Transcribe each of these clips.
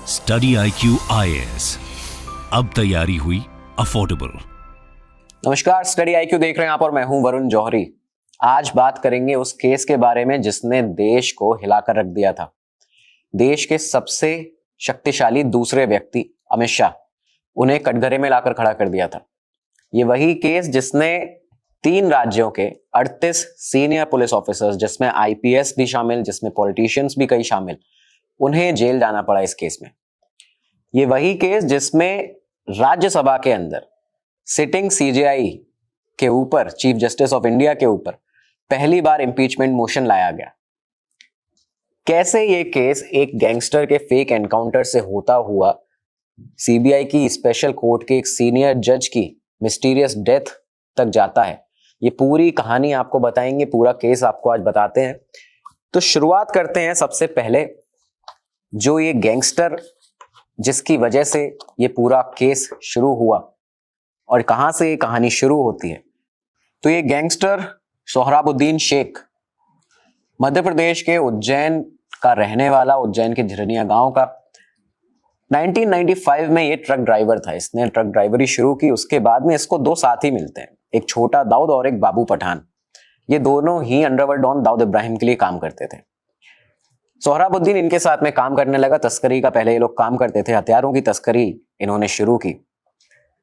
Study IQ IAS, अब तैयारी हुई अफोर्डेबल। नमस्कार, स्टडी IQ देख रहे हैं आप और मैं हूं वरुण जौहरी। आज बात करेंगे उस केस के बारे में जिसने देश को हिलाकर रख दिया था। देश के सबसे शक्तिशाली दूसरे व्यक्ति अमित शाह, उन्हें कटघरे में लाकर खड़ा कर दिया था। ये वही केस जिसने 3 राज्यों के 38 सीनियर पुलिस ऑफिसर्स, जिसमें IPS भी शामिल, जिसमें पॉलिटिशियंस भी कई शामिल, उन्हें जेल जाना पड़ा इस केस में। ये वही केस जिसमें राज्यसभा के अंदर सिटिंग CJI के ऊपर, चीफ जस्टिस ऑफ इंडिया के ऊपर पहली बार इंपीचमेंट मोशन लाया गया। कैसे ये केस एक गैंगस्टर के फेक एनकाउंटर से होता हुआ CBI की स्पेशल कोर्ट के एक सीनियर जज की मिस्टीरियस डेथ तक जाता है, ये पूरी कहानी आपको बताएंगे, पूरा केस आपको आज बताते हैं। तो शुरुआत करते हैं सबसे पहले, जो ये गैंगस्टर जिसकी वजह से ये पूरा केस शुरू हुआ और कहां से ये कहानी शुरू होती है। तो ये गैंगस्टर सोहराबुद्दीन शेख मध्य प्रदेश के उज्जैन का रहने वाला, उज्जैन के झिरनिया गांव का। 1995 में ये ट्रक ड्राइवर था। इसने ट्रक ड्राइवरी शुरू की। उसके बाद में इसको 2 साथी मिलते हैं, एक छोटा दाऊद और एक बाबू पठान। ये दोनों ही अंडरवर्ल्ड डॉन दाऊद इब्राहिम के लिए काम करते थे। सोहराबुद्दीन इनके साथ में काम करने लगा। तस्करी का पहले ये लोग काम करते थे, हथियारों की तस्करी इन्होंने शुरू की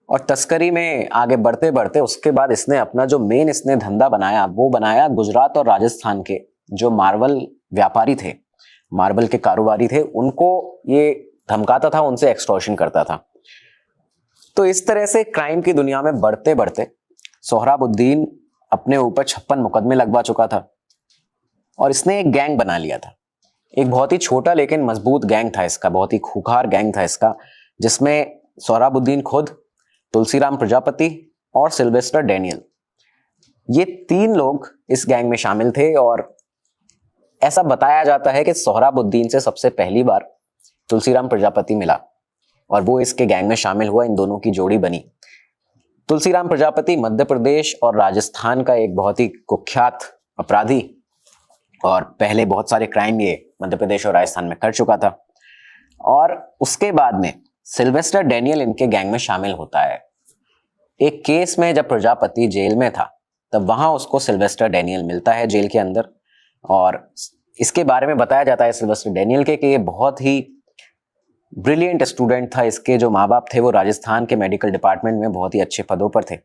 और तस्करी में आगे बढ़ते बढ़ते उसके बाद इसने अपना जो मेन इसने धंधा बनाया वो बनाया गुजरात और राजस्थान के जो मार्बल व्यापारी थे, मार्बल के कारोबारी थे, उनको ये धमकाता था, उनसे एक्सटॉर्शन करता था। तो इस तरह से क्राइम की दुनिया में बढ़ते बढ़ते सोहराबुद्दीन अपने ऊपर 56 मुकदमे लगवा चुका था और इसने एक गैंग बना लिया था। एक बहुत ही छोटा लेकिन मजबूत गैंग था इसका, बहुत ही खूंखार गैंग था इसका, जिसमें सोहराबुद्दीन खुद, तुलसीराम प्रजापति और सिल्वेस्टर डैनियल, ये 3 लोग इस गैंग में शामिल थे। और ऐसा बताया जाता है कि सोहराबुद्दीन से सबसे पहली बार तुलसीराम प्रजापति मिला और वो इसके गैंग में शामिल हुआ, इन दोनों की जोड़ी बनी। तुलसीराम प्रजापति मध्य प्रदेश और राजस्थान का एक बहुत ही कुख्यात अपराधी और पहले बहुत सारे क्राइम ये मध्य प्रदेश और राजस्थान में कर चुका था। और उसके बाद में सिल्वेस्टर डैनियल इनके गैंग में शामिल होता है। एक केस में जब प्रजापति जेल में था तब वहां उसको सिल्वेस्टर डैनियल मिलता है जेल के अंदर और इसके बारे में बताया जाता है सिल्वेस्टर डैनियल के कि ये बहुत ही ब्रिलियंट स्टूडेंट था। इसके जो माँ बाप थे वो राजस्थान के मेडिकल डिपार्टमेंट में बहुत ही अच्छे पदों पर थे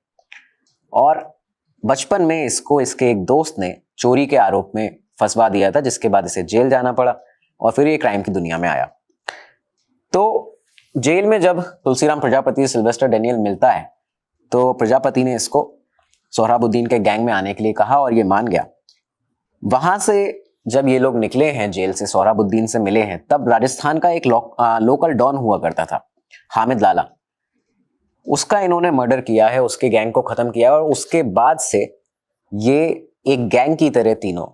और बचपन में इसको इसके एक दोस्त ने चोरी के आरोप में फंसवा दिया था, जिसके बाद इसे जेल जाना पड़ा और फिर ये क्राइम की दुनिया में आया। तो जेल में जब तुलसीराम प्रजापति सिल्वेस्टर डैनियल मिलता है तो प्रजापति ने इसको सोहराबुद्दीन के गैंग में आने के लिए कहा और ये मान गया। वहां से जब ये लोग निकले हैं जेल से, सोहराबुद्दीन से मिले हैं, तब राजस्थान का एक लोकल डॉन हुआ करता था, हामिद लाला, उसका इन्होंने मर्डर किया है, उसके गैंग को खत्म किया और उसके बाद से ये एक गैंग की तरह तीनों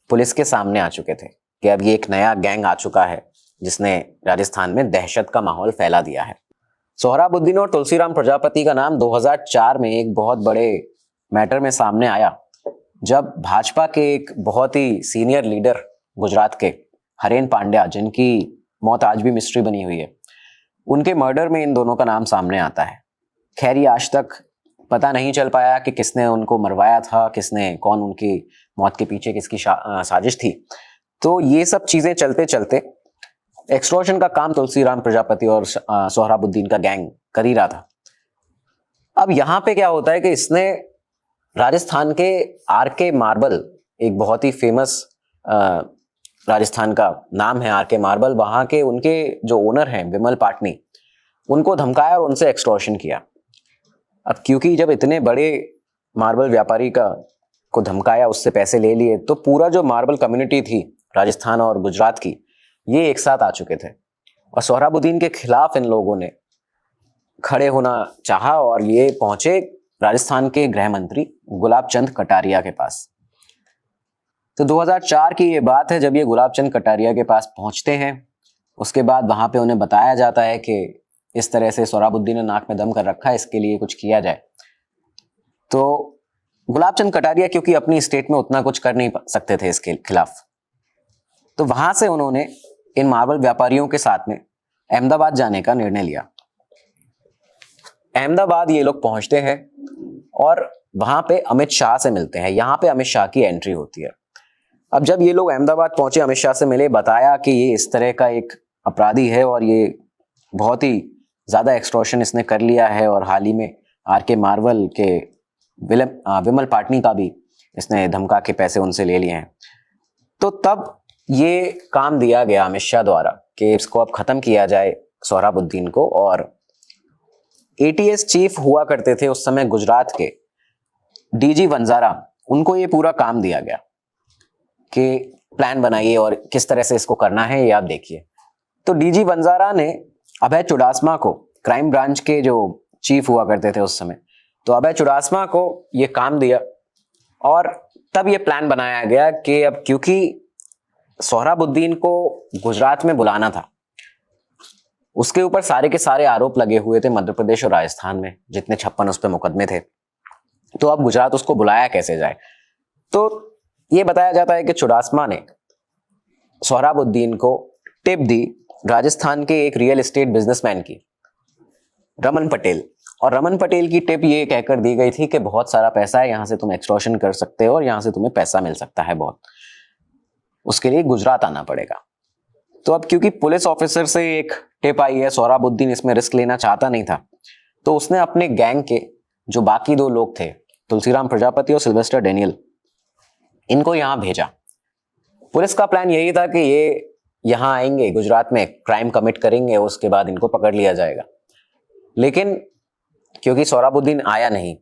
पुलिस के सामने आ चुके थे कि अब ये एक नया गैंग आ चुका है जिसने राजस्थान में दहशत का माहौल फैला दिया है। सोहराबुद्दीन और तुलसीराम प्रजापति का नाम 2004 में एक बहुत बड़े मैटर में सामने आया, जब भाजपा के एक बहुत ही सीनियर लीडर गुजरात के हरेन पांड्या, जिनकी मौत आज भी मिस्ट्री बनी हुई है, उनके मर्डर में इन दोनों का नाम सामने आता है। खैर, ये आज तक पता नहीं चल पाया कि किसने उनको मरवाया था, किसने, कौन उनकी मौत के पीछे किसकी साजिश थी। तो ये सब चीजें चलते चलते एक्सटॉर्शन का काम तुलसीराम प्रजापति और सोहराबुद्दीन का गैंग कर ही रहा था। अब यहाँ पे क्या होता है कि इसने राजस्थान के RK मार्बल, एक बहुत ही फेमस राजस्थान का नाम है RK मार्बल, वहां के उनके जो ओनर हैं विमल पाटनी, उनको धमकाया और उनसे एक्सटॉर्शन किया। अब क्योंकि जब इतने बड़े मार्बल व्यापारी को धमकाया, उससे पैसे ले लिए, तो पूरा जो मार्बल कम्युनिटी थी राजस्थान और गुजरात की, ये एक साथ आ चुके थे और सोहराबुद्दीन के खिलाफ इन लोगों ने खड़े होना चाहा और ये पहुंचे राजस्थान के गृह मंत्री गुलाब चंद कटारिया के पास। तो 2004 की ये बात है जब ये गुलाब चंद कटारिया के पास पहुंचते हैं। उसके बाद वहां पे उन्हें बताया जाता है कि इस तरह से सोहराबुद्दीन ने नाक में दम कर रखा है, इसके लिए कुछ किया जाए। तो गुलाब चंद कटारिया क्योंकि अपनी स्टेट में उतना कुछ कर नहीं सकते थे इसके खिलाफ, तो वहां से उन्होंने इन मार्बल व्यापारियों के साथ में अहमदाबाद जाने का निर्णय लिया। अहमदाबाद ये लोग पहुंचते हैं और वहां पे अमित शाह से मिलते हैं। यहाँ पे अमित शाह की एंट्री होती है। अब जब ये लोग अहमदाबाद पहुंचे, अमित शाह से मिले, बताया कि ये इस तरह का एक अपराधी है और ये बहुत ही ज्यादा एक्सटॉर्शन इसने कर लिया है और हाल ही में आर.के. मारवल के विमल पाटनी का भी इसने धमका के पैसे उनसे ले लिए हैं। तो तब ये काम दिया गया अमित शाह द्वारा कि इसको अब खत्म किया जाए सोहराबुद्दीन को। और एटीएस चीफ हुआ करते थे उस समय गुजरात के डीजी वंजारा, उनको ये पूरा काम दिया गया कि प्लान बनाइए और किस तरह से इसको करना है ये आप देखिए। तो डीजी वंजारा ने अभय चुडासमा को, क्राइम ब्रांच के जो चीफ हुआ करते थे उस समय, तो अभय चुडासमा को ये काम दिया। और तब ये प्लान बनाया गया कि अब क्योंकि सोहराबुद्दीन को गुजरात में बुलाना था, उसके ऊपर सारे के सारे आरोप लगे हुए थे मध्य प्रदेश और राजस्थान में, जितने 56 उस पर मुकदमे थे। तो अब गुजरात उसको बुलाया कैसे जाए। तो ये बताया जाता है कि चुडासमा ने सोहराबुद्दीन को टिप दी राजस्थान के एक रियल एस्टेट बिजनेसमैन की, रमन पटेल। और रमन पटेल की टिप ये कहकर दी गई थी कि बहुत सारा पैसा है, यहां से तुम एक्सटॉर्शन कर सकते हो और यहां से तुम्हें पैसा मिल सकता है बहुत, उसके लिए गुजरात आना पड़ेगा। तो अब क्योंकि पुलिस ऑफिसर से एक टिप आई है, सोहराबुद्दीन इसमें रिस्क लेना चाहता नहीं था, तो उसने अपने गैंग के जो बाकी 2 लोग थे, तुलसीराम प्रजापति और सिल्वेस्टर डेनियल, इनको यहां भेजा। पुलिस का प्लान यही था कि ये यहां आएंगे, गुजरात में क्राइम कमिट करेंगे, उसके बाद इनको पकड़ लिया जाएगा। लेकिन क्योंकि सोहराबुद्दीन आया नहीं,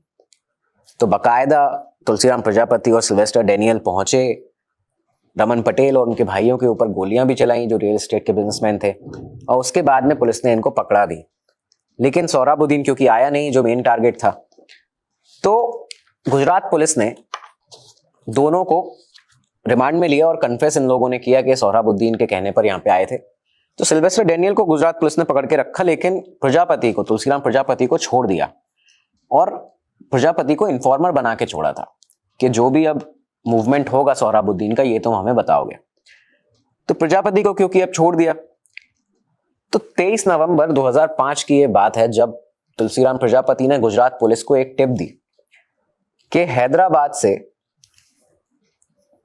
तो बाकायदा तुलसीराम प्रजापति और सिल्वेस्टर डेनियल पहुंचे, रमन पटेल और उनके भाइयों के ऊपर गोलियां भी चलाई जो रियल एस्टेट के बिजनेसमैन थे, और उसके बाद में पुलिस ने इनको पकड़ा भी। लेकिन सोहराबुद्दीन क्योंकि आया नहीं, जो मेन टारगेट था, तो गुजरात पुलिस ने दोनों को रिमांड में लिया और कन्फेस इन लोगों ने किया कि सोहराबुद्दीन के कहने पर यहाँ पे आए थे। तो सिल्वेस्टर डेनियल को गुजरात पुलिस ने पकड़ के रखा, लेकिन प्रजापति को, तुलसीराम प्रजापति को छोड़ दिया और प्रजापति को इन्फॉर्मर बना के छोड़ा था कि जो भी अब मूवमेंट होगा सोहराबुद्दीन का, ये तुम हमें बताओगे। तो प्रजापति को क्योंकि अब छोड़ दिया, तो 23 नवंबर 2005 की ये बात है जब तुलसीराम प्रजापति ने गुजरात पुलिस को एक टिप दी कि हैदराबाद से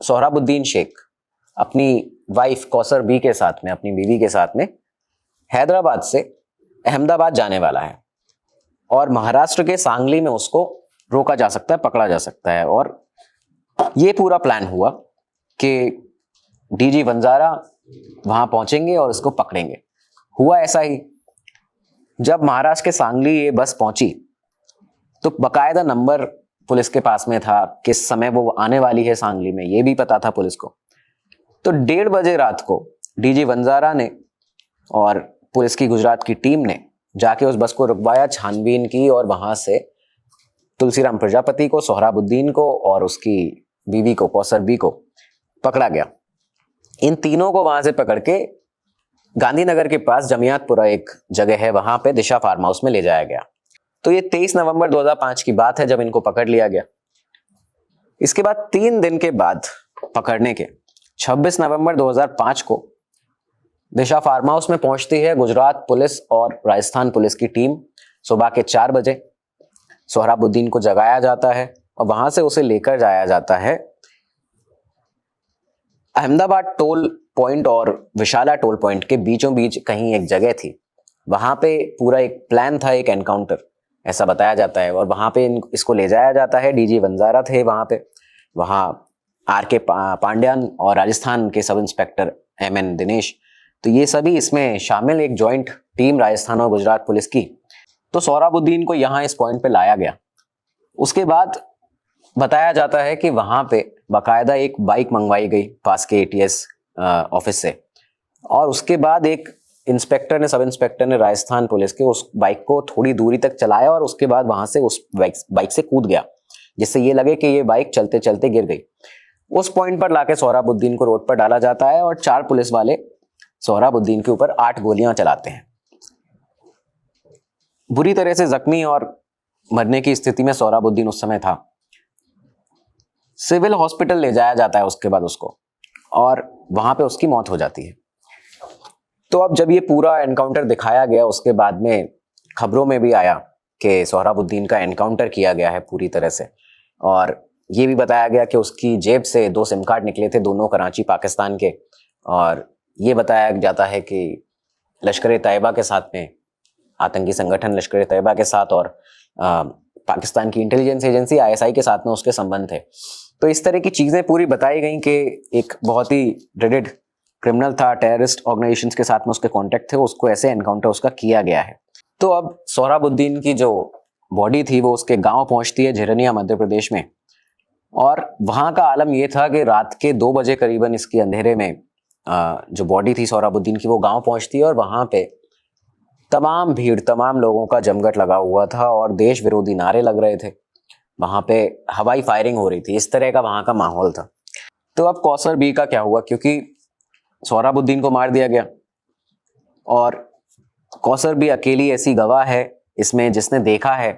सोहराबुद्दीन शेख अपनी वाइफ कौसर बी के साथ में, अपनी बीवी के साथ में हैदराबाद से अहमदाबाद जाने वाला है और महाराष्ट्र के सांगली में उसको रोका जा सकता है, पकड़ा जा सकता है। और ये पूरा प्लान हुआ कि डीजी वंजारा वहां पहुंचेंगे और इसको पकड़ेंगे। हुआ ऐसा ही, जब महाराष्ट्र के सांगली ये बस पहुंची तो बकायदा नंबर पुलिस के पास में था, किस समय वो आने वाली है सांगली में, ये भी पता था पुलिस को। तो 1:30 बजे रात को डीजी वंजारा ने और पुलिस की गुजरात की टीम ने जाके उस बस को रुकवाया, छानबीन की और वहां से तुलसीराम प्रजापति को, सोहराबुद्दीन को और उसकी बीवी को, कौसर बी को पकड़ा गया। इन तीनों को वहां से पकड़ के गांधीनगर के पास जमियातपुरा एक जगह है, वहां पे दिशा फार्म हाउस में ले जाया गया। तो ये 23 नवंबर 2005 की बात है जब इनको पकड़ लिया गया। इसके बाद 3 दिन के बाद पकड़ने के 26 नवंबर 2005 को दिशा फार्म हाउस में पहुंचती है गुजरात पुलिस और राजस्थान पुलिस की टीम। सुबह के 4 बजे सोहराबुद्दीन को जगाया जाता है और वहां से उसे लेकर जाया जाता है अहमदाबाद टोल पॉइंट और विशाला टोल पॉइंट के बीचों बीच कहीं एक जगह थी। वहां पे पूरा एक प्लान था, एक एनकाउंटर ऐसा बताया जाता है, और वहां पे इसको ले जाया जाता है। डीजी वंजारा थे वहां पे, वहां आर.के. पांड्यान और राजस्थान के सब इंस्पेक्टर M.N. दिनेश, तो ये सभी इसमें शामिल, एक जॉइंट टीम राजस्थान और गुजरात पुलिस की। तो सोहराबुद्दीन को यहाँ इस पॉइंट पे लाया गया। उसके बाद बताया जाता है कि वहां पे बाकायदा एक बाइक मंगवाई गई पास के एटीएस ऑफिस से, और उसके बाद एक इंस्पेक्टर ने, सब इंस्पेक्टर ने राजस्थान पुलिस के उस बाइक को थोड़ी दूरी तक चलाया और उसके बाद वहां से उस बाइक से कूद गया, जिससे ये लगे कि ये बाइक चलते चलते गिर गई। उस पॉइंट पर लाके सोहराबुद्दीन को रोड पर डाला जाता है और 4 पुलिस वाले सोहराबुद्दीन के ऊपर 8 गोलियां चलाते हैं। बुरी तरह से जख्मी और मरने की स्थिति में सोहराबुद्दीन उस समय था। सिविल हॉस्पिटल ले जाया जाता है उसके बाद उसको, और वहां पे उसकी मौत हो जाती है। तो अब जब ये पूरा एनकाउंटर दिखाया गया उसके बाद में खबरों में भी आया कि सोहराबुद्दीन का एनकाउंटर किया गया है पूरी तरह से, और ये भी बताया गया कि उसकी जेब से 2 सिम कार्ड निकले थे, दोनों कराची पाकिस्तान के, और ये बताया जाता है कि लश्कर तैयबा के साथ में, आतंकी संगठन लश्कर तैयबा के साथ और पाकिस्तान की इंटेलिजेंस एजेंसी ISI के साथ में उसके संबंध थे। तो इस तरह की चीज़ें पूरी बताई गई कि एक बहुत ही ड्रेडेड क्रिमिनल था, टेररिस्ट ऑर्गेनाइजेशंस के साथ में उसके कॉन्टेक्ट थे, उसको ऐसे एनकाउंटर उसका किया गया है। तो अब सोहराबुद्दीन की जो बॉडी थी वो उसके गांव पहुंचती है झिरनिया मध्य प्रदेश में, और वहां का आलम यह था कि रात के 2 बजे करीबन इसकी अंधेरे में जो बॉडी थी सोहराबुद्दीन की वो गांव पहुंचती है, और वहां पे तमाम भीड़, तमाम लोगों का जमघट लगा हुआ था और देश विरोधी नारे लग रहे थे, वहां पे हवाई फायरिंग हो रही थी, इस तरह का वहां का माहौल था। तो अब कौसर बी का क्या हुआ, क्योंकि सोहराबुद्दीन को मार दिया गया और कौसर बी अकेली ऐसी गवाह है इसमें जिसने देखा है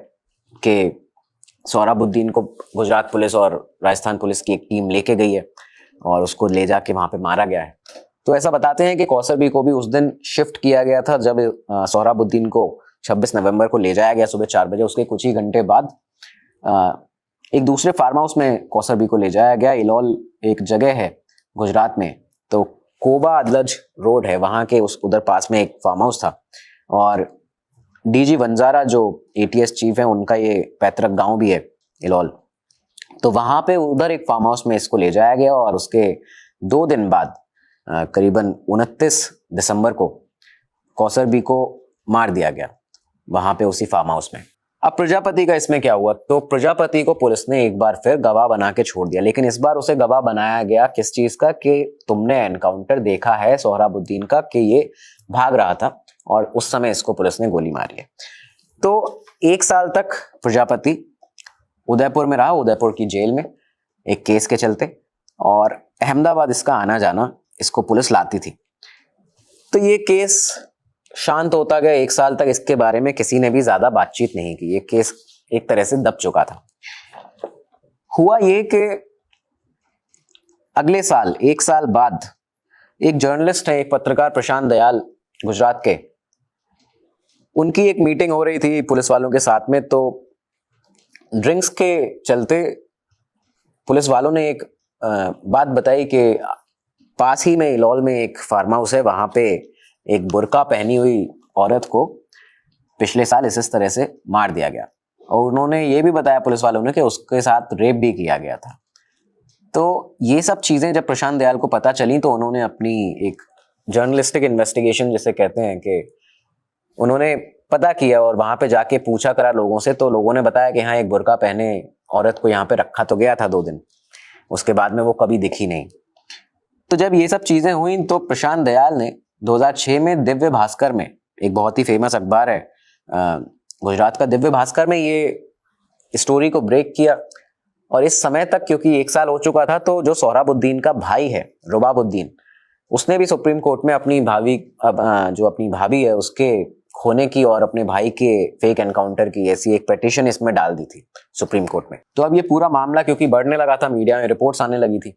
कि सोहराबुद्दीन को गुजरात पुलिस और राजस्थान पुलिस की एक टीम लेके गई है और उसको ले जाके वहां पे मारा गया है। तो ऐसा बताते हैं कि कौसर बी को भी उस दिन शिफ्ट किया गया था जब सोहराबुद्दीन को 26 नवंबर को ले जाया गया सुबह 4 बजे। उसके कुछ ही घंटे बाद एक दूसरे फार्म हाउस में कौसर बी को ले जाया गया। इलौल एक जगह है गुजरात में, तो कोबा अदलज रोड है, वहां के उस उधर पास में एक फार्म हाउस था, और DG वंजारा जो ATS चीफ है उनका ये पैतृक गांव भी है इलौल। तो वहां पे उधर एक फार्म हाउस में इसको ले जाया गया और उसके 2 दिन बाद करीबन 29 दिसंबर को कौसर बी को मार दिया गया वहां पे उसी फार्म हाउस में। अब प्रजापति का इसमें क्या हुआ, तो प्रजापति को पुलिस ने एक बार फिर गवाह बना के छोड़ दिया, लेकिन इस बार उसे गवाह बनाया गया किस चीज का, कि तुमने एनकाउंटर देखा है सोहराबुद्दीन का, कि ये भाग रहा था और उस समय इसको पुलिस ने गोली मारी है। तो 1 साल तक प्रजापति उदयपुर में रहा, उदयपुर की जेल में एक केस के चलते, और अहमदाबाद इसका आना जाना इसको पुलिस लाती थी। तो ये केस शांत होता गया, 1 साल तक इसके बारे में किसी ने भी ज्यादा बातचीत नहीं की, ये केस एक तरह से दब चुका था। हुआ ये कि अगले साल 1 साल बाद एक जर्नलिस्ट है, एक पत्रकार प्रशांत दयाल गुजरात के, उनकी एक मीटिंग हो रही थी पुलिस वालों के साथ में। तो ड्रिंक्स के चलते पुलिस वालों ने एक बात बताई कि पास ही में इलौल में एक फार्म हाउस है, वहां पे एक बुर्का पहनी हुई औरत को पिछले साल इस तरह से मार दिया गया, और उन्होंने ये भी बताया पुलिस वालों ने कि उसके साथ रेप भी किया गया था। तो ये सब चीजें जब प्रशांत दयाल को पता चली तो उन्होंने अपनी एक जर्नलिस्टिक इन्वेस्टिगेशन जिसे कहते हैं कि उन्होंने पता किया और वहां पे जाके पूछा करा लोगों से। तो लोगों ने बताया कि हाँ, एक बुर्का पहने औरत को यहाँ पे रखा तो गया था 2 दिन, उसके बाद में वो कभी दिखी नहीं। तो जब ये सब चीजें हुई तो प्रशांत दयाल ने 2006 में दिव्य भास्कर में, एक बहुत ही फेमस अखबार है गुजरात का, दिव्य भास्कर में ये स्टोरी को ब्रेक किया। और इस समय तक क्योंकि 1 साल हो चुका था, तो जो सोहराबुद्दीन का भाई है रुबाबुद्दीन, उसने भी सुप्रीम कोर्ट में अपनी भाभी है उसके खोने की और अपने भाई के फेक एनकाउंटर की ऐसी एक पिटीशन इसमें डाल दी थी सुप्रीम कोर्ट में। तो अब ये पूरा मामला क्योंकि बढ़ने लगा था, मीडिया में रिपोर्ट्स आने लगी थी,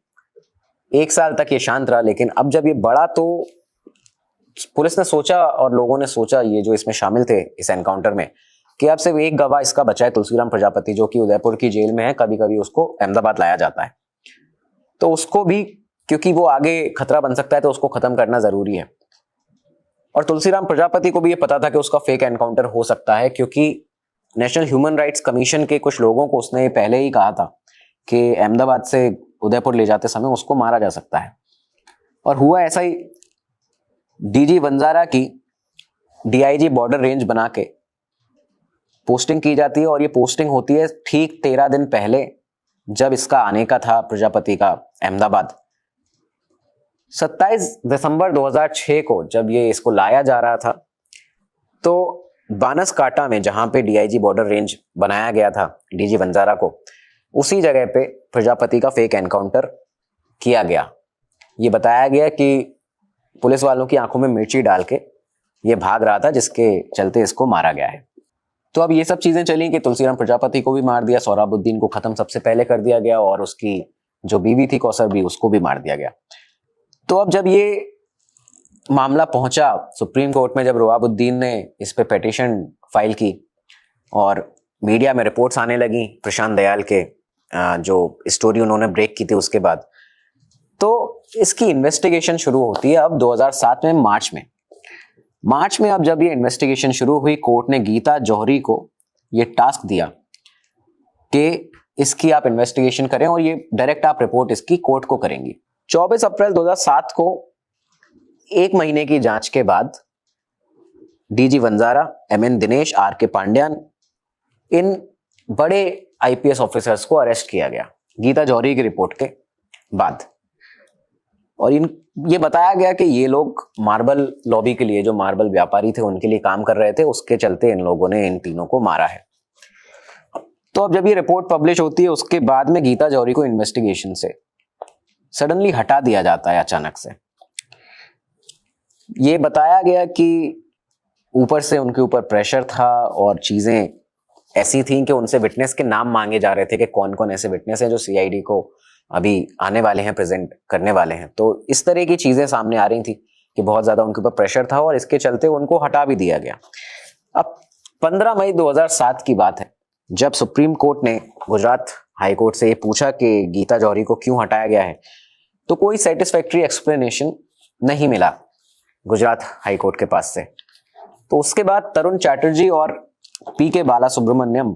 1 साल तक ये शांत रहा। लेकिन अब जब ये बढ़ा तो पुलिस ने सोचा और लोगों ने सोचा, ये जो इसमें शामिल थे इस एनकाउंटर में, कि अब सिर्फ एक गवाह इसका बचा है, तुलसीराम प्रजापति, जो कि उदयपुर की जेल में है। कभी कभी उसको अहमदाबाद लाया जाता है, तो उसको भी क्योंकि वो आगे खतरा बन सकता है तो उसको खत्म करना जरूरी है। और तुलसीराम प्रजापति को भी ये पता था कि उसका फेक एनकाउंटर हो सकता है, क्योंकि नेशनल ह्यूमन राइट्स कमीशन के कुछ लोगों को उसने पहले ही कहा था कि अहमदाबाद से उदयपुर ले जाते समय उसको मारा जा सकता है। और हुआ ऐसा ही, DG वंजारा की DIG बॉर्डर रेंज बना के पोस्टिंग की जाती है, और ये पोस्टिंग होती है ठीक 13 दिन पहले जब इसका आने का था प्रजापति का अहमदाबाद। 27 दिसंबर 2006 को जब ये इसको लाया जा रहा था, तो बानसकांठा में जहां पे DIG बॉर्डर रेंज बनाया गया था DG वंजारा को, उसी जगह पे प्रजापति का फेक एनकाउंटर किया गया। ये बताया गया कि पुलिस वालों की आंखों में मिर्ची डाल के ये भाग रहा था, जिसके चलते इसको मारा गया है। तो अब ये सब चीजें चली कि तुलसीराम प्रजापति को भी मार दिया, सोहराबुद्दीन को खत्म सबसे पहले कर दिया गया, और उसकी जो बीवी थी कौसर बी, उसको भी मार दिया गया। तो अब जब ये मामला पहुंचा सुप्रीम कोर्ट में जब रुआबुद्दीन ने इस पे पिटीशन फाइल की और मीडिया में रिपोर्ट्स आने लगी प्रशांत दयाल के जो स्टोरी उन्होंने ब्रेक की थी उसके बाद, तो इसकी इन्वेस्टिगेशन शुरू होती है अब 2007 में मार्च में अब जब ये इन्वेस्टिगेशन शुरू हुई, कोर्ट ने गीता जौहरी को ये टास्क दिया कि इसकी आप इन्वेस्टिगेशन करें और ये डायरेक्ट आप रिपोर्ट इसकी कोर्ट को करेंगी। 24 अप्रैल 2007 को 1 महीने की जांच के बाद DG Vanzara, MN Dinesh, R K Pandian, इन बड़े आईपीएस ऑफिसर्स को अरेस्ट किया गया गीता जौहरी की रिपोर्ट के बाद। और ये बताया गया कि ये लोग मार्बल लॉबी के लिए, जो मार्बल व्यापारी थे उनके लिए काम कर रहे थे, उसके चलते इन लोगों ने इन तीनों को मारा है। तो अब जब ये रिपोर्ट पब्लिश होती है उसके बाद में गीता जौहरी को इन्वेस्टिगेशन से सडनली हटा दिया जाता है अचानक से। ये बताया गया कि ऊपर से उनके ऊपर प्रेशर था और चीजें ऐसी थी कि उनसे विटनेस के नाम मांगे जा रहे थे कि कौन कौन ऐसे विटनेस हैं जो सीआईडी को अभी आने वाले हैं, प्रेजेंट करने वाले हैं। तो इस तरह की चीजें सामने आ रही थी कि बहुत ज्यादा उनके ऊपर प्रेशर था और इसके चलते उनको हटा भी दिया गया। अब 15 मई 2007 की बात है जब सुप्रीम कोर्ट ने गुजरात हाई कोर्ट से ये पूछा कि गीता जौहरी को क्यों हटाया गया है, तो कोई सेटिस्फैक्ट्री एक्सप्लेनेशन नहीं मिला गुजरात हाई कोर्ट के पास से। तो उसके बाद तरुण चैटर्जी और पीके बालासुब्रमण्यम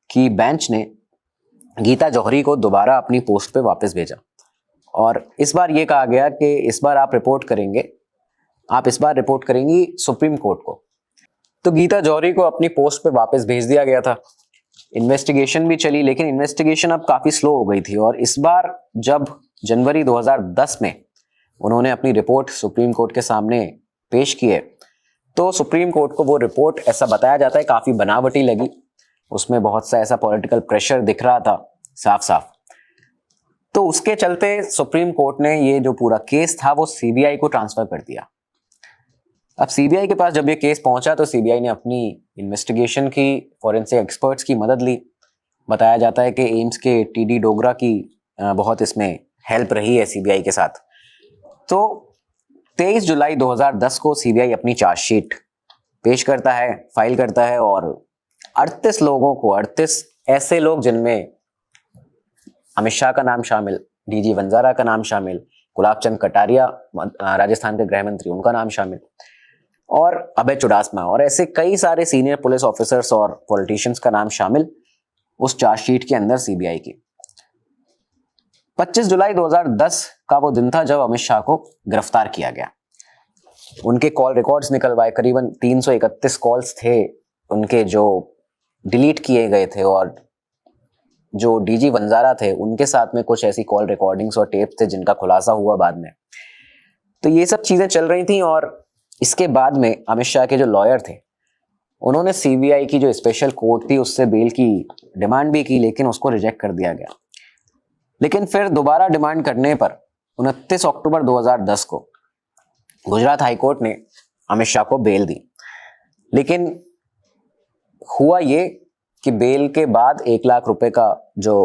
की बेंच ने गीता जौहरी को दोबारा अपनी पोस्ट पे वापस भेजा और इस बार ये कहा गया कि इस बार आप इस बार रिपोर्ट करेंगी सुप्रीम कोर्ट को। तो गीता जौहरी को अपनी पोस्ट पे वापस भेज दिया गया था। इन्वेस्टिगेशन भी चली, लेकिन इन्वेस्टिगेशन अब काफी स्लो हो गई थी और इस बार जब जनवरी 2010 में उन्होंने अपनी रिपोर्ट सुप्रीम कोर्ट के सामने पेश की है, तो सुप्रीम कोर्ट को वो रिपोर्ट, ऐसा बताया जाता है, काफी बनावटी लगी। उसमें बहुत सा ऐसा पॉलिटिकल प्रेशर दिख रहा था साफ साफ। तो उसके चलते सुप्रीम कोर्ट ने ये जो पूरा केस था वो सीबीआई को ट्रांसफर कर दिया। अब सीबीआई के पास जब ये केस पहुंचा तो सीबीआई ने अपनी इन्वेस्टिगेशन की, फॉरेंसिक एक्सपर्ट्स की मदद ली। बताया जाता है कि एम्स के टीडी डोगरा की बहुत इसमें हेल्प रही है सीबीआई के साथ। तो 23 जुलाई 2010 को सीबीआई अपनी चार्जशीट पेश करता है, फाइल करता है और 38 लोगों को, 38 ऐसे लोग जिनमें अमित शाह का नाम शामिल, डीजी वंजारा का नाम शामिल, गुलाब चंद कटारिया राजस्थान के गृह मंत्री, उनका नाम शामिल, और अभय चुडासमा, और ऐसे कई सारे सीनियर पुलिस ऑफिसर्स और पॉलिटिशियंस का नाम शामिल उस चार्जशीट के अंदर सीबीआई की। 25 जुलाई 2010 का वो दिन था जब अमित शाह को गिरफ्तार किया गया। उनके कॉल रिकॉर्ड्स निकलवाए, करीबन 331 कॉल्स थे उनके जो डिलीट किए गए थे, और जो डीजी वंजारा थे उनके साथ में कुछ ऐसी कॉल रिकॉर्डिंग्स और टेप्स थे जिनका खुलासा हुआ बाद में। तो ये सब चीजें चल रही थी और इसके बाद में अमित शाह के जो लॉयर थे उन्होंने सीबीआई की जो स्पेशल कोर्ट थी उससे बेल की डिमांड भी की, लेकिन उसको रिजेक्ट कर दिया गया। लेकिन फिर दोबारा डिमांड करने पर 29 अक्टूबर 2010 को गुजरात हाईकोर्ट ने अमित शाह को बेल दी। लेकिन हुआ ये कि बेल के बाद 1 लाख रुपए का जो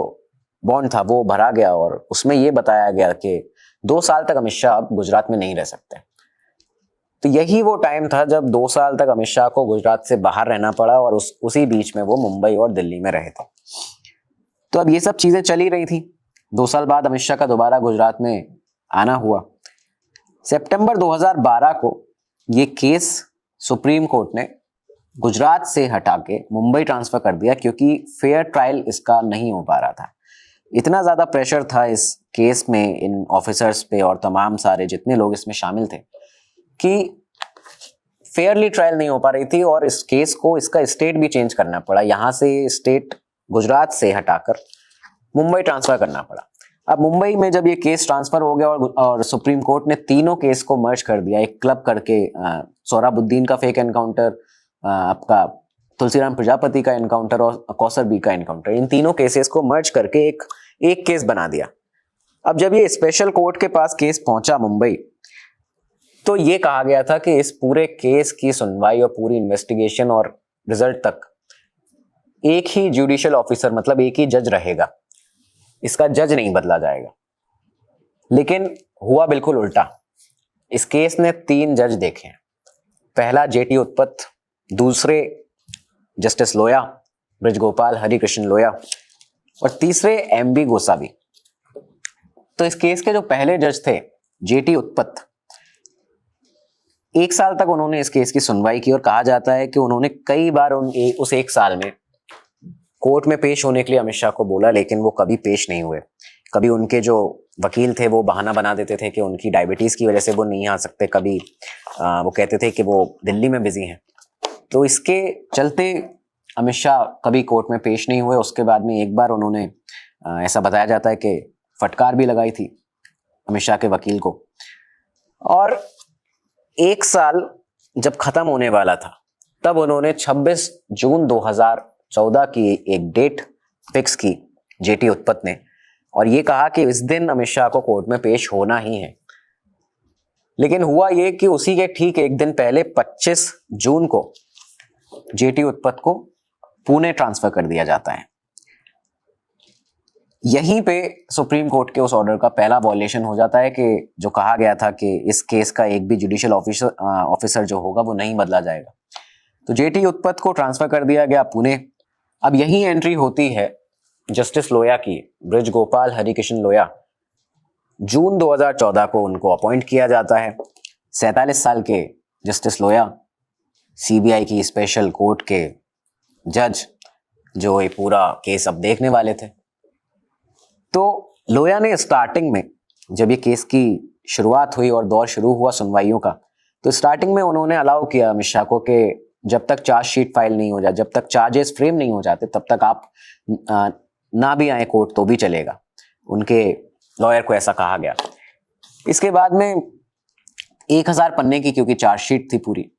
बॉन्ड था वो भरा गया और उसमें ये बताया गया कि 2 साल तक अमित शाह अब गुजरात में नहीं रह सकते। तो यही वो टाइम था जब 2 साल तक अमित शाह को गुजरात से बाहर रहना पड़ा और उसी बीच में वो मुंबई और दिल्ली में रहे थे। तो अब ये सब चीजें चली रही थी। 2 साल बाद अमित शाह का दोबारा गुजरात में आना हुआ। सितंबर 2012 को ये केस सुप्रीम कोर्ट ने गुजरात से हटा के मुंबई ट्रांसफर कर दिया, क्योंकि फेयर ट्रायल इसका नहीं हो पा रहा था। इतना ज्यादा प्रेशर था इस केस में इन ऑफिसर्स पे और तमाम सारे जितने लोग इसमें शामिल थे कि फेयरली ट्रायल नहीं हो पा रही थी और इस केस को, इसका स्टेट भी चेंज करना पड़ा। यहां से स्टेट गुजरात से हटाकर मुंबई ट्रांसफर करना पड़ा। अब मुंबई में जब ये केस ट्रांसफर हो गया और सुप्रीम कोर्ट ने तीनों केस को मर्ज कर दिया, एक क्लब करके, सोहराबुद्दीन का फेक एनकाउंटर, आपका तुलसीराम प्रजापति का एनकाउंटर और कौसर बी का एनकाउंटर, इन तीनों केसेस को मर्ज करके एक केस बना दिया। अब जब ये स्पेशल कोर्ट के पास केस पहुंचा मुंबई, तो ये कहा गया था कि इस पूरे केस की सुनवाई और पूरी इन्वेस्टिगेशन और रिजल्ट तक एक ही जुडिशियल ऑफिसर, मतलब एक ही जज रहेगा, इसका जज नहीं बदला जाएगा। लेकिन हुआ बिल्कुल उल्टा। इस केस ने 3 जज देखे हैं। पहला जेटी उत्पत, दूसरे जस्टिस लोया, ब्रिजगोपाल हरिकृष्ण लोया, और तीसरे एमबी गोसावी। तो इस केस के जो पहले जज थे जेटी उत्पत, 1 साल तक उन्होंने इस केस की सुनवाई की और कहा जाता है कि उन्होंने कई बार उस 1 साल में कोर्ट में पेश होने के लिए अमित शाह को बोला, लेकिन वो कभी पेश नहीं हुए। कभी उनके जो वकील थे वो बहाना बना देते थे कि उनकी डायबिटीज की वजह से वो नहीं आ सकते, कभी वो कहते थे कि वो दिल्ली में बिजी हैं। तो इसके चलते अमित शाह कभी कोर्ट में पेश नहीं हुए। उसके बाद में एक बार उन्होंने ऐसा बताया जाता है कि फटकार भी लगाई थी अमित शाह के वकील को। और 1 साल जब खत्म होने वाला था तब उन्होंने 26 जून 2014 की एक डेट फिक्स की जेटी उत्पत ने, और ये कहा कि इस दिन अमित शाह को कोर्ट में पेश होना ही है। लेकिन हुआ ये कि उसी के ठीक एक दिन पहले 25 जून को जेटी उत्पत को पुणे ट्रांसफर कर दिया जाता है। यहीं पे सुप्रीम कोर्ट के उस ऑर्डर का पहला वॉयलेशन हो जाता है कि जो कहा गया था कि इस केस का एक भी जुडिशियल ऑफिसर जो होगा वो नहीं बदला जाएगा। तो जेटी उत्पत को ट्रांसफर कर दिया गया पुणे। अब यही एंट्री होती है जस्टिस लोया की, ब्रिजगोपाल हरिकृष्ण लोया। जून 2014 को उनको अपॉइंट किया जाता है। 47 साल के जस्टिस लोया सीबीआई की स्पेशल कोर्ट के जज, जो ये पूरा केस अब देखने वाले थे। तो लोया ने स्टार्टिंग में, जब ये केस की शुरुआत हुई और दौर शुरू हुआ सुनवाइयों का, तो स्टार्टिंग में उन्होंने अलाउ किया अमित शाह को कि जब तक चार्जशीट फाइल नहीं हो जाए, जब तक चार्जेस फ्रेम नहीं हो जाते, तब तक आप ना भी आए कोर्ट तो भी चलेगा। उनके लॉयर को ऐसा कहा गया। इसके बाद में 1000 पन्ने की क्योंकि चार्जशीट थी पूरी,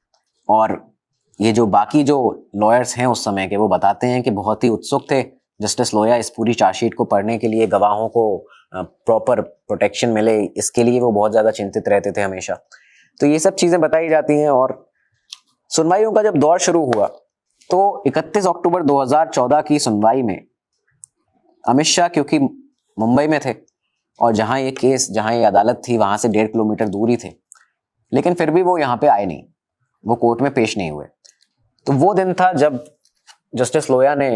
और ये जो बाकी जो लॉयर्स हैं उस समय के, वो बताते हैं कि बहुत ही उत्सुक थे जस्टिस लोया इस पूरी चार्जशीट को पढ़ने के लिए, गवाहों को प्रॉपर प्रोटेक्शन मिले, इसके लिए वो बहुत ज़्यादा चिंतित रहते थे हमेशा। तो ये सब चीज़ें बताई जाती हैं। और सुनवाइयों का जब दौर शुरू हुआ तो 31 अक्टूबर 2014 की सुनवाई में अमित शाह, क्योंकि मुंबई में थे और जहाँ ये अदालत थी वहाँ से 1.5 किलोमीटर दूर ही थे, लेकिन फिर भी वो यहाँ पे आए नहीं, वो कोर्ट में पेश नहीं हुए। तो वो दिन था जब जस्टिस लोया ने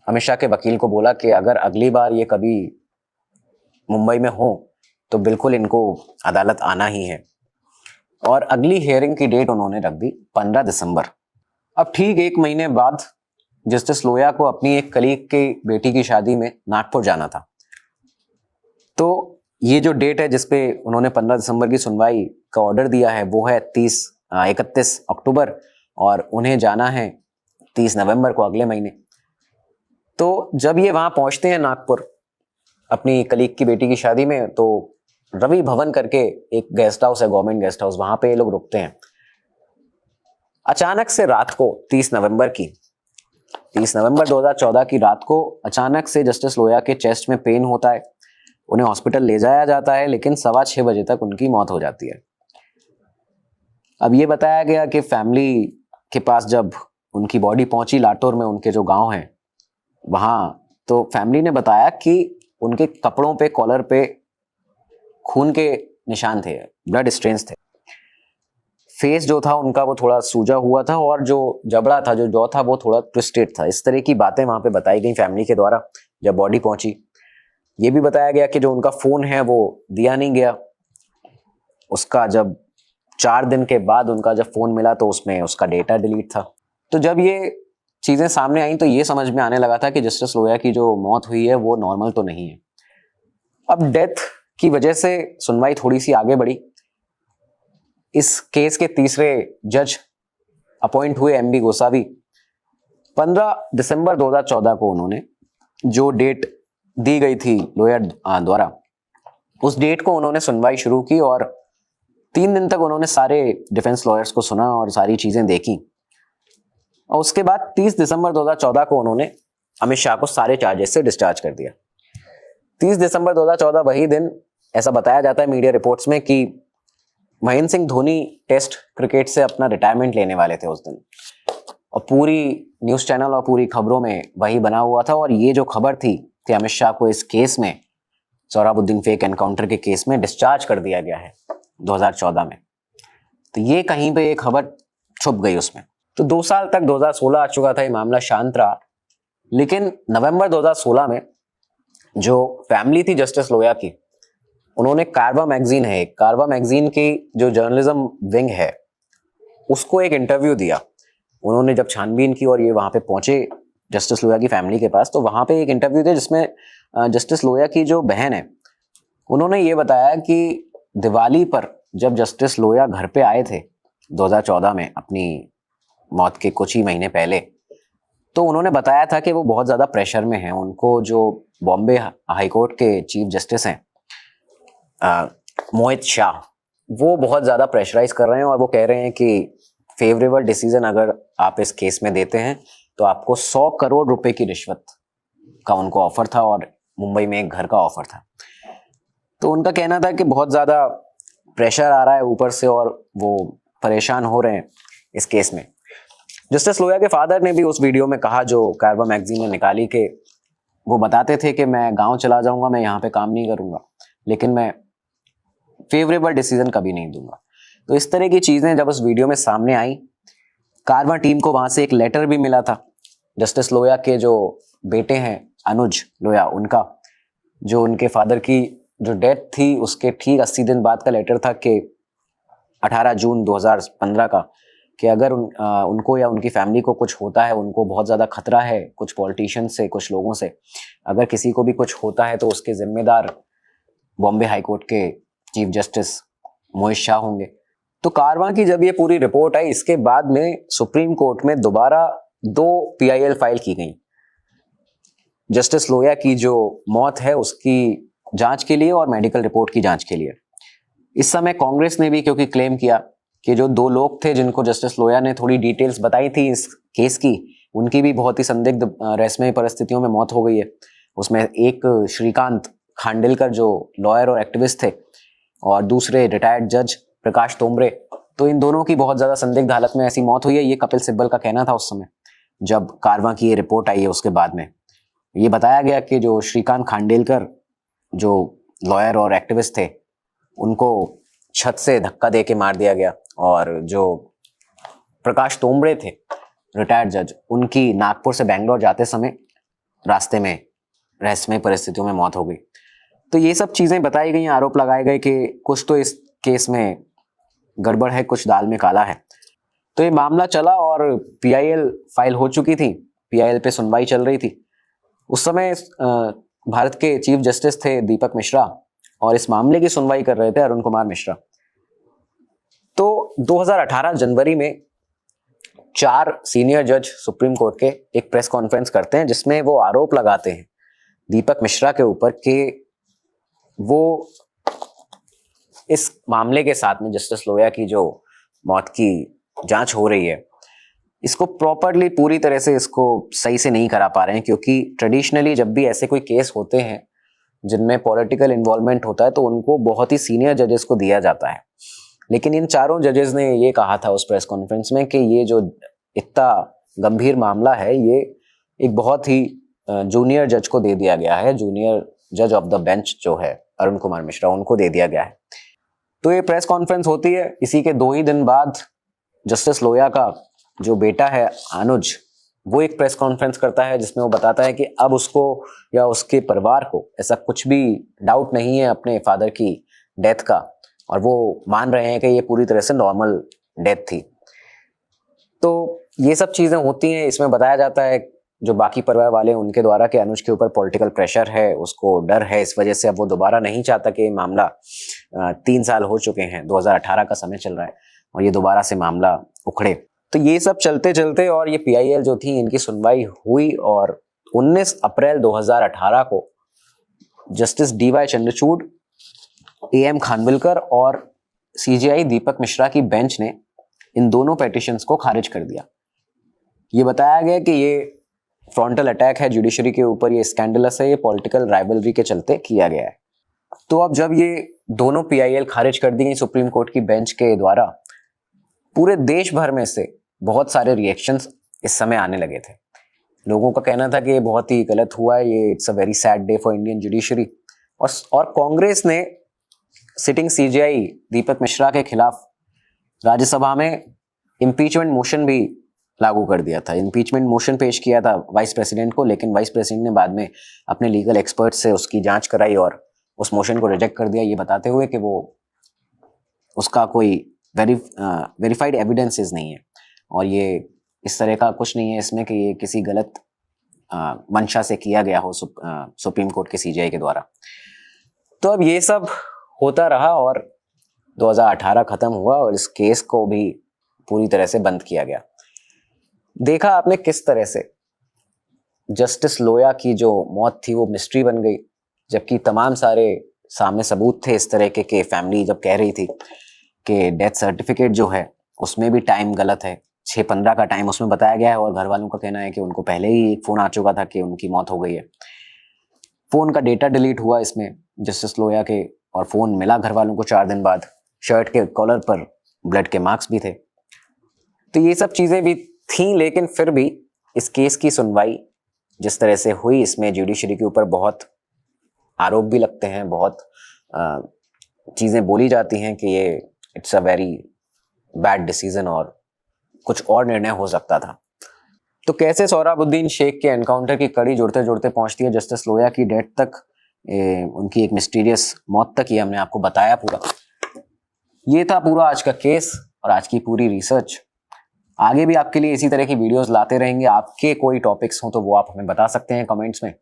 अमित शाह के वकील को बोला कि अगर अगली बार ये कभी मुंबई में हो तो बिल्कुल इनको अदालत आना ही है। और अगली हियरिंग की डेट उन्होंने रख दी 15 दिसंबर। अब ठीक 1 महीने बाद जस्टिस लोया को अपनी एक कलीग की बेटी की शादी में नागपुर जाना था। तो ये जो डेट है जिसपे उन्होंने 15 दिसंबर की सुनवाई का ऑर्डर दिया है वो है 31 अक्टूबर, और उन्हें जाना है 30 नवंबर को, अगले महीने। तो जब ये वहां पहुंचते हैं नागपुर अपनी कलीग की बेटी की शादी में, तो रवि भवन करके एक गेस्ट हाउस है, गवर्नमेंट गेस्ट हाउस, वहां पे ये लोग रुकते हैं। अचानक से रात को 30 नवंबर 2014 की रात को अचानक से जस्टिस लोया के चेस्ट में पेन होता है। उन्हें हॉस्पिटल ले जाया जाता है, लेकिन 6:15 बजे तक उनकी मौत हो जाती है। अब ये बताया गया कि फैमिली के पास जब उनकी बॉडी पहुंची लातूर में, उनके जो गांव हैं वहां, तो फैमिली ने बताया कि उनके कपड़ों पे, कॉलर पे खून के निशान थे, ब्लड स्ट्रेन्स थे। फेस जो था उनका वो थोड़ा सूजा हुआ था, और जो जबड़ा था, जो जॉ था, वो थोड़ा ट्विस्टेड था। इस तरह की बातें वहां पे बताई गई फैमिली के द्वारा जब बॉडी पहुंची। ये भी बताया गया कि जो उनका फोन है वो दिया नहीं गया। उसका जब 4 दिन के बाद उनका जब फोन मिला तो उसमें उसका डेटा डिलीट था। तो जब ये चीजें सामने आई तो ये समझ में आने लगा था कि जस्टिस लोया की जो मौत हुई है वो नॉर्मल तो नहीं है। अब डेथ की वजह से सुनवाई थोड़ी सी आगे बढ़ी। इस केस के तीसरे जज अपॉइंट हुए एमबी गोसावी। 15 दिसंबर 2014 को उन्होंने जो डेट दी गई थी लोयर द्वारा, उस डेट को उन्होंने सुनवाई शुरू की, और 3 दिन तक उन्होंने सारे डिफेंस लॉयर्स को सुना और सारी चीजें देखी। और उसके बाद 30 दिसंबर 2014 को उन्होंने अमित शाह को सारे चार्जेस से डिस्चार्ज कर दिया। 30 दिसंबर 2014 वही दिन, ऐसा बताया जाता है मीडिया रिपोर्ट्स में, कि महेंद्र सिंह धोनी टेस्ट क्रिकेट से अपना रिटायरमेंट लेने वाले थे उस दिन, और पूरी न्यूज चैनल और पूरी खबरों में वही बना हुआ था। और ये जो खबर थी कि अमित शाह को इस केस में, सोहराबुद्दीन फेक एनकाउंटर के केस में डिस्चार्ज कर दिया गया है, 2014 में। तो ये कहीं पे एक खबर छुप गई उसमें। तो 2 साल तक 2016 आ चुका था, ये मामला शांत रहा। लेकिन नवंबर 2016 में जो फैमिली थी जस्टिस लोया की, उन्होंने कारवा मैगजीन की जो जर्नलिज्म विंग है उसको एक इंटरव्यू दिया। उन्होंने जब छानबीन की और ये वहां पे पहुंचे जस्टिस लोया की फैमिली के पास, तो वहां पे एक इंटरव्यू दिया जिसमें जस्टिस लोया की जो बहन है उन्होंने ये बताया कि दिवाली पर जब जस्टिस लोया घर पे आए थे 2014 में अपनी मौत के कुछ ही महीने पहले, तो उन्होंने बताया था कि वो बहुत ज़्यादा प्रेशर में हैं। उनको जो बॉम्बे हाई कोर्ट के चीफ जस्टिस हैं मोहित शाह, वो बहुत ज़्यादा प्रेशराइज कर रहे हैं और वो कह रहे हैं कि फेवरेबल डिसीजन अगर आप इस केस में देते हैं तो आपको 100 करोड़ रुपए की रिश्वत का उनको ऑफर था और मुंबई में एक घर का ऑफर था। तो उनका कहना था कि बहुत ज़्यादा प्रेशर आ रहा है ऊपर से और वो परेशान हो रहे हैं इस केस में। जस्टिस लोया के फादर ने भी उस वीडियो में कहा जो कारवा मैगजीन ने निकाली, कि वो बताते थे कि मैं गांव चला जाऊंगा, मैं यहाँ पे काम नहीं करूंगा, लेकिन मैं फेवरेबल डिसीजन कभी नहीं दूंगा। तो इस तरह की चीज़ें जब उस वीडियो में सामने आई, कारवा टीम को वहाँ से एक लेटर भी मिला था जस्टिस लोया के जो बेटे हैं अनुज लोया, उनका, जो उनके फादर की जो डेथ थी उसके ठीक 80 दिन बाद का लेटर था कि 18 जून 2015 का, कि अगर उनको या उनकी फैमिली को कुछ होता है, उनको बहुत ज़्यादा खतरा है कुछ पॉलिटिशियन से, कुछ लोगों से, अगर किसी को भी कुछ होता है तो उसके जिम्मेदार बॉम्बे हाई कोर्ट के चीफ जस्टिस मोहित शाह होंगे। तो कारवां की जब ये पूरी रिपोर्ट आई, इसके बाद में सुप्रीम कोर्ट में दोबारा 2 PIL फाइल की गई जस्टिस लोया की जो मौत है उसकी जांच के लिए और मेडिकल रिपोर्ट की जांच के लिए। इस समय कांग्रेस ने भी क्योंकि क्लेम किया कि जो 2 लोग थे जिनको जस्टिस लोया ने थोड़ी डिटेल्स बताई थी इस केस की, उनकी भी बहुत ही संदिग्ध रहस्यमय परिस्थितियों में मौत हो गई है। उसमें एक श्रीकांत खांडेलकर जो लॉयर और एक्टिविस्ट थे, और दूसरे रिटायर्ड जज प्रकाश तोमरे। तो इन दोनों की बहुत ज़्यादा संदिग्ध हालत में ऐसी मौत हुई है, ये कपिल सिब्बल का कहना था उस समय जब कारवां की ये रिपोर्ट आई है। उसके बाद में ये बताया गया कि जो श्रीकांत खांडेलकर जो लॉयर और एक्टिविस्ट थे, उनको छत से धक्का दे के मार दिया गया, और जो प्रकाश तोमरे थे रिटायर्ड जज, उनकी नागपुर से बेंगलोर जाते समय रास्ते में रहस्यमय परिस्थितियों में मौत हो गई। तो ये सब चीज़ें बताई गई, आरोप लगाए गए कि कुछ तो इस केस में गड़बड़ है, कुछ दाल में काला है। तो ये मामला चला और PIL फाइल हो चुकी थी, PIL पे सुनवाई चल रही थी। उस समय भारत के चीफ जस्टिस थे दीपक मिश्रा, और इस मामले की सुनवाई कर रहे थे अरुण कुमार मिश्रा। तो 2018 जनवरी में 4 सीनियर जज सुप्रीम कोर्ट के एक प्रेस कॉन्फ्रेंस करते हैं जिसमें वो आरोप लगाते हैं दीपक मिश्रा के ऊपर कि वो इस मामले के साथ में जस्टिस लोया की जो मौत की जांच हो रही है, इसको प्रॉपरली पूरी तरह से इसको सही से नहीं करा पा रहे हैं। क्योंकि ट्रेडिशनली जब भी ऐसे कोई केस होते हैं जिनमें पॉलिटिकल इन्वॉल्वमेंट होता है तो उनको बहुत ही सीनियर जजेस को दिया जाता है, लेकिन इन चारों जजेस ने ये कहा था उस प्रेस कॉन्फ्रेंस में कि ये जो इतना गंभीर मामला है ये एक बहुत ही जूनियर जज को दे दिया गया है, जूनियर जज ऑफ द बेंच जो है अरुण कुमार मिश्रा, उनको दे दिया गया है। तो ये प्रेस कॉन्फ्रेंस होती है, इसी के 2 ही दिन बाद जस्टिस लोया का जो बेटा है अनुज, वो एक प्रेस कॉन्फ्रेंस करता है जिसमें वो बताता है कि अब उसको या उसके परिवार को ऐसा कुछ भी डाउट नहीं है अपने फादर की डेथ का, और वो मान रहे हैं कि ये पूरी तरह से नॉर्मल डेथ थी। तो ये सब चीज़ें होती हैं। इसमें बताया जाता है जो बाकी परिवार वाले हैं उनके द्वारा कि अनुज के ऊपर पॉलिटिकल प्रेशर है, उसको डर है, इस वजह से अब वो दोबारा नहीं चाहता कि मामला 3 साल हो चुके हैं, 2018 का समय चल रहा है और ये दोबारा से मामला उखड़े। तो ये सब चलते चलते और ये PIL जो थी इनकी सुनवाई हुई, और 19 अप्रैल 2018 को justice DY Chandrachud, AM Khanwilkar और CJI दीपक मिश्रा की बेंच ने इन दोनों पेटिशंस को खारिज कर दिया। ये बताया गया कि ये फ्रंटल अटैक है जुडिशरी के ऊपर, ये स्कैंडलस है, ये पॉलिटिकल राइवलरी के चलते किया गया है। तो अब जब ये दोनों PIL खारिज कर दी गई सुप्रीम कोर्ट की बेंच के द्वारा, पूरे देश भर में से बहुत सारे रिएक्शंस इस समय आने लगे थे। लोगों का कहना था कि ये बहुत ही गलत हुआ है, ये it's a very sad day for Indian judiciary. और कांग्रेस ने सिटिंग सीजेआई दीपक मिश्रा के खिलाफ राज्यसभा में इम्पीचमेंट मोशन भी लागू कर दिया था। इम्पीचमेंट मोशन पेश किया था वाइस प्रेसिडेंट को, लेकिन वाइस प्रेसिडेंट ने बाद में अपने लीगल एक्सपर्ट से उसकी जांच कराई और उस मोशन को रिजेक्ट कर दिया, ये बताते हुए कि वो उसका कोई वेरीफाइड एविडेंसेस नहीं है और ये इस तरह का कुछ नहीं है इसमें कि ये किसी गलत मंशा से किया गया हो सुप्रीम कोर्ट के सीजेआई के द्वारा। तो अब ये सब होता रहा और 2018 खत्म हुआ और इस केस को भी पूरी तरह से बंद किया गया। देखा आपने किस तरह से जस्टिस लोया की जो मौत थी वो मिस्ट्री बन गई, जबकि तमाम सारे सामने सबूत थे इस तरह के फैमिली जब कह रही थी कि डेथ सर्टिफिकेट जो है उसमें भी टाइम गलत है, 6:15 का टाइम उसमें बताया गया है और घर वालों का कहना है कि उनको पहले ही एक फ़ोन आ चुका था कि उनकी मौत हो गई है। फ़ोन का डेटा डिलीट हुआ इसमें जस्टिस लोया के और फ़ोन मिला घर वालों को 4 दिन बाद। शर्ट के कॉलर पर ब्लड के मार्क्स भी थे। तो ये सब चीज़ें भी थीं, लेकिन फिर भी इस केस की सुनवाई जिस तरह से हुई इसमें जुडिशरी के ऊपर बहुत आरोप भी लगते हैं, बहुत चीज़ें बोली जाती हैं कि ये it's a very bad decision और कुछ और निर्णय हो सकता था। तो कैसे सोहराबुद्दीन शेख के एनकाउंटर की कड़ी जुड़ते जुड़ते पहुंचती है जस्टिस लोया की डेथ तक, उनकी एक मिस्टीरियस मौत तक, ये हमने आपको बताया पूरा। ये था पूरा आज का केस और आज की पूरी रिसर्च। आगे भी आपके लिए इसी तरह की वीडियोस लाते रहेंगे। आपके कोई टॉपिक्स हों तो वो आप हमें बता सकते हैं कमेंट्स में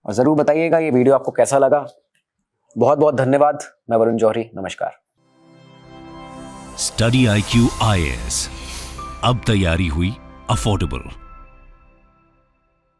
और ज़रूर बताइएगा ये वीडियो आपको कैसा लगा। बहुत बहुत धन्यवाद। मैं वरुण जौहरी, नमस्कार। स्टडी IQ IAS, अब तैयारी हुई अफोर्डेबल।